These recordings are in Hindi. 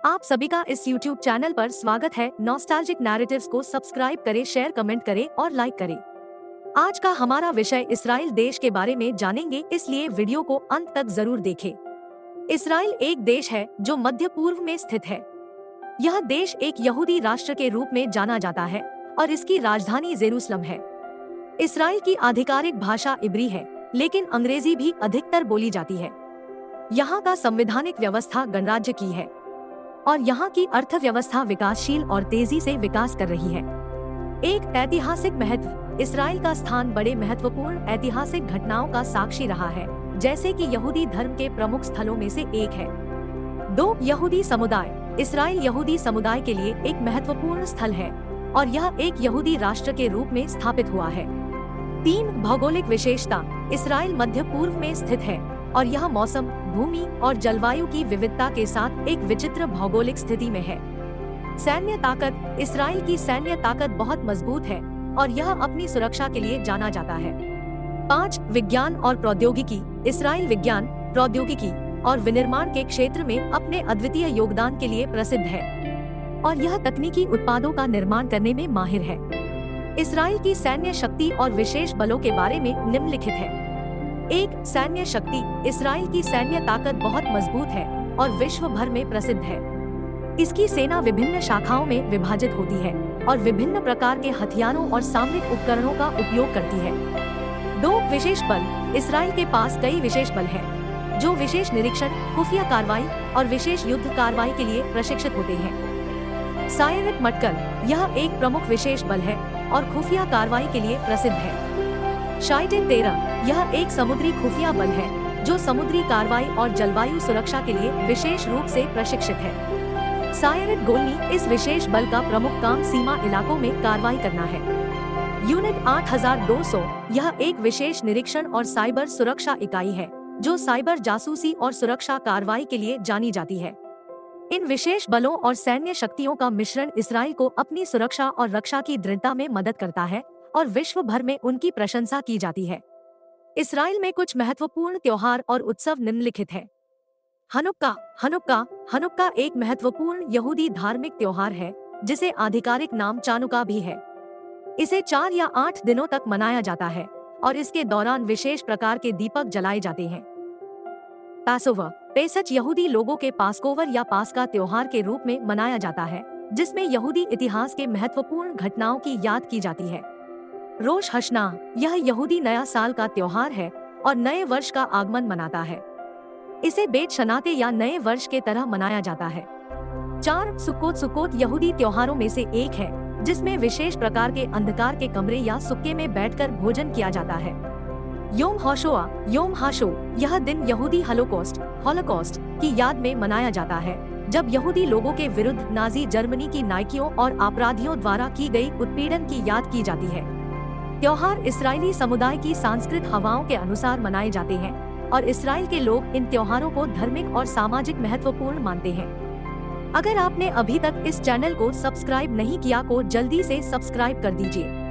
आप सभी का इस YouTube चैनल पर स्वागत है। नॉस्टैल्जिक नैरेटिव्स को सब्सक्राइब करें, शेयर, कमेंट करें और लाइक करें। आज का हमारा विषय इसराइल देश के बारे में जानेंगे, इसलिए वीडियो को अंत तक जरूर देखें। इसराइल एक देश है जो मध्य पूर्व में स्थित है। यह देश एक यहूदी राष्ट्र के रूप में जाना जाता है और इसकी राजधानी जेरूसलम है। इसराइल की आधिकारिक भाषा इब्री है, लेकिन अंग्रेजी भी अधिकतर बोली जाती है। यहाँ का संवैधानिक व्यवस्था गणराज्य की है और यहाँ की अर्थव्यवस्था विकासशील और तेजी से विकास कर रही है। एक ऐतिहासिक महत्व, इसराइल का स्थान बड़े महत्वपूर्ण ऐतिहासिक घटनाओं का साक्षी रहा है, जैसे कि यहूदी धर्म के प्रमुख स्थलों में से एक है। 2. यहूदी समुदाय। इसराइल यहूदी समुदाय के लिए एक महत्वपूर्ण स्थल है और यह एक यहूदी राष्ट्र के रूप में स्थापित हुआ है। 3. भौगोलिक विशेषता। इसराइल मध्य पूर्व में स्थित है और यह मौसम, भूमि और जलवायु की विविधता के साथ एक विचित्र भौगोलिक स्थिति में है। सैन्य ताकत। इसराइल की सैन्य ताकत बहुत मजबूत है और यह अपनी सुरक्षा के लिए जाना जाता है। 5. विज्ञान और प्रौद्योगिकी। इसराइल विज्ञान, प्रौद्योगिकी और विनिर्माण के क्षेत्र में अपने अद्वितीय योगदान के लिए प्रसिद्ध है और यह तकनीकी उत्पादों का निर्माण करने में माहिर है। इसराइल की सैन्य शक्ति और विशेष बलों के बारे में निम्नलिखित है। 1. सैन्य शक्ति। इसराइल की सैन्य ताकत बहुत मजबूत है और विश्व भर में प्रसिद्ध है। इसकी सेना विभिन्न शाखाओं में विभाजित होती है और विभिन्न प्रकार के हथियारों और सामरिक उपकरणों का उपयोग करती है। 2. विशेष बल। इसराइल के पास कई विशेष बल हैं, जो विशेष निरीक्षण, खुफिया कार्रवाई और विशेष युद्ध कार्रवाई के लिए प्रशिक्षित होते हैं। सायरत मटकल। यह एक प्रमुख विशेष बल है और खुफिया कार्रवाई के लिए प्रसिद्ध है। शाइटे 13। यह एक समुद्री खुफिया बल है जो समुद्री कार्रवाई और जलवायु सुरक्षा के लिए विशेष रूप से प्रशिक्षित है। सायरत गोलनी। इस विशेष बल का प्रमुख काम सीमा इलाकों में कार्रवाई करना है। यूनिट 8200। यह एक विशेष निरीक्षण और साइबर सुरक्षा इकाई है जो साइबर जासूसी और सुरक्षा कार्रवाई के लिए जानी जाती है। इन विशेष बलों और सैन्य शक्तियों का मिश्रण इसराइल को अपनी सुरक्षा और रक्षा की दृढ़ता में मदद करता है और विश्व भर में उनकी प्रशंसा की जाती है। इसराइल में कुछ महत्वपूर्ण त्योहार और उत्सव निम्नलिखित हैं। हनुक्का। हनुक्का एक महत्वपूर्ण यहूदी धार्मिक त्योहार है जिसे आधिकारिक नाम चानुका भी है। इसे 4 या 8 दिनों तक मनाया जाता है और इसके दौरान विशेष प्रकार के दीपक जलाए जाते हैं। पैसोवर। पेसच यहूदी लोगों के पास्कोवर या पास्का त्योहार के रूप में मनाया जाता है, जिसमें यहूदी इतिहास के महत्वपूर्ण घटनाओं की याद की जाती है। रोश हशनाह। यह यहूदी नया साल का त्योहार है और नए वर्ष का आगमन मनाता है। इसे बेत शनाते या नए वर्ष के तरह मनाया जाता है। 4. सुक्कोत। सुक्कोत यहूदी त्योहारों में से एक है जिसमें विशेष प्रकार के अंधकार के कमरे या सुक्के में बैठकर भोजन किया जाता है। योम होशोआ। योम हाशो। यह दिन यहूदी हॉलोकॉस्ट की याद में मनाया जाता है, जब यहूदी लोगों के विरुद्ध नाजी जर्मनी की नाइकियों और अपराधियों द्वारा की गई उत्पीड़न की याद की जाती है। त्योहार इसराइली समुदाय की सांस्कृतिक हवाओं के अनुसार मनाए जाते हैं और इसराइल के लोग इन त्योहारों को धार्मिक और सामाजिक महत्वपूर्ण मानते हैं। अगर आपने अभी तक इस चैनल को सब्सक्राइब नहीं किया तो जल्दी से सब्सक्राइब कर दीजिए।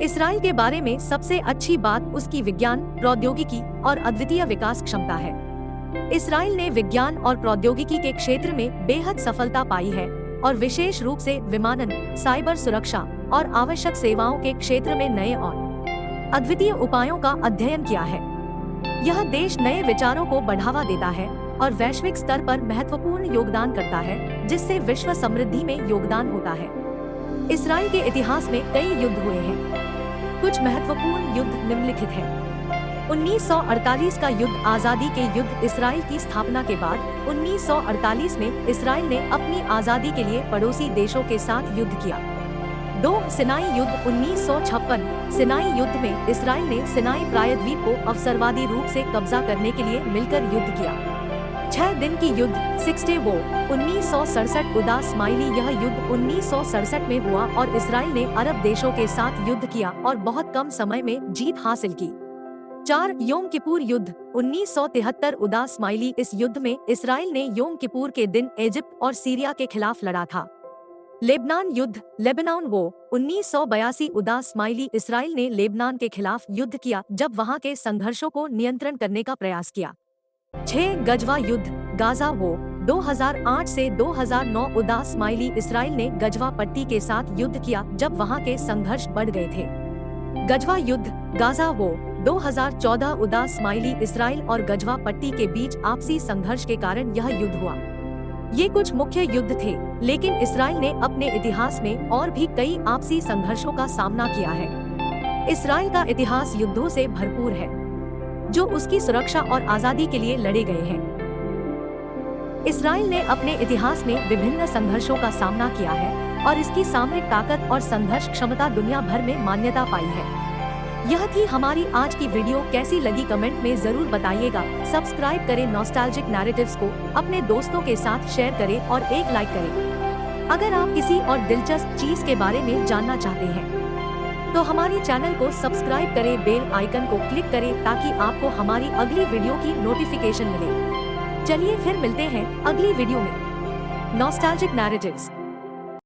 इसराइल के बारे में सबसे अच्छी बात उसकी विज्ञान, प्रौद्योगिकी और अद्वितीय विकास क्षमता है। इसराइल ने विज्ञान और प्रौद्योगिकी के क्षेत्र में बेहद सफलता पाई है और विशेष रूप से विमानन, साइबर सुरक्षा और आवश्यक सेवाओं के क्षेत्र में नए और अद्वितीय उपायों का अध्ययन किया है। यह देश नए विचारों को बढ़ावा देता है और वैश्विक स्तर पर महत्वपूर्ण योगदान करता है, जिससे विश्व समृद्धि में योगदान होता है। इसराइल के इतिहास में कई युद्ध हुए हैं। कुछ महत्वपूर्ण युद्ध निम्नलिखित हैं। 1948 का युद्ध आजादी के युद्ध। इसराइल की स्थापना के बाद 1948 में इसराइल ने अपनी आजादी के लिए पड़ोसी देशों के साथ युद्ध किया। 2. सिनाई युद्ध 1956। सिनाई युद्ध में इसराइल ने सिनाई प्रायद्वीप को अवसरवादी रूप से कब्जा करने के लिए मिलकर युद्ध किया। 6 दिन की युद्ध 6 डे वॉर 1967। उदा स्माइली। यह युद्ध 1967 में हुआ और इसराइल ने अरब देशों के साथ युद्ध किया और बहुत कम समय में जीत हासिल की। 4. योम किपुर युद्ध 1973। उदा स्माइली। इस युद्ध में इसराइल ने योम किपुर के दिन इजिप्ट और सीरिया के खिलाफ लड़ा था। लेबनान युद्ध लेबनान वो 1982। उदा स्माइली। इसराइल ने लेबनान के खिलाफ युद्ध किया जब वहां के संघर्षों को नियंत्रण करने का प्रयास किया। 6. गजवा युद्ध गाजा वो 2008 से 2009 उदास स्माइली इसराइल ने गजवा पट्टी के साथ युद्ध किया जब वहां के संघर्ष बढ़ गए थे। गजवा युद्ध, गाजा वो 2014 उदास स्माइली इसराइल और गजवा पट्टी के बीच आपसी संघर्ष के कारण यह युद्ध हुआ। ये कुछ मुख्य युद्ध थे, लेकिन इसराइल ने अपने इतिहास में और भी कई आपसी संघर्षों का सामना किया है। इसराइल का इतिहास युद्धों से भरपूर है, जो उसकी सुरक्षा और आजादी के लिए लड़े गए हैं। इसराइल ने अपने इतिहास में विभिन्न संघर्षों का सामना किया है और इसकी सामरिक ताकत और संघर्ष क्षमता दुनिया भर में मान्यता पाई है। यह थी हमारी आज की वीडियो। कैसी लगी कमेंट में जरूर बताइएगा। सब्सक्राइब करें नॉस्टैल्जिक नैरेटिव्स को, अपने दोस्तों के साथ शेयर करें और एक लाइक करें। अगर आप किसी और दिलचस्प चीज के बारे में जानना चाहते हैं तो हमारे चैनल को सब्सक्राइब करें, बेल आइकन को क्लिक करें ताकि आपको हमारी अगली वीडियो की नोटिफिकेशन मिले। चलिए फिर मिलते हैं अगली वीडियो में। Nostalgic narratives.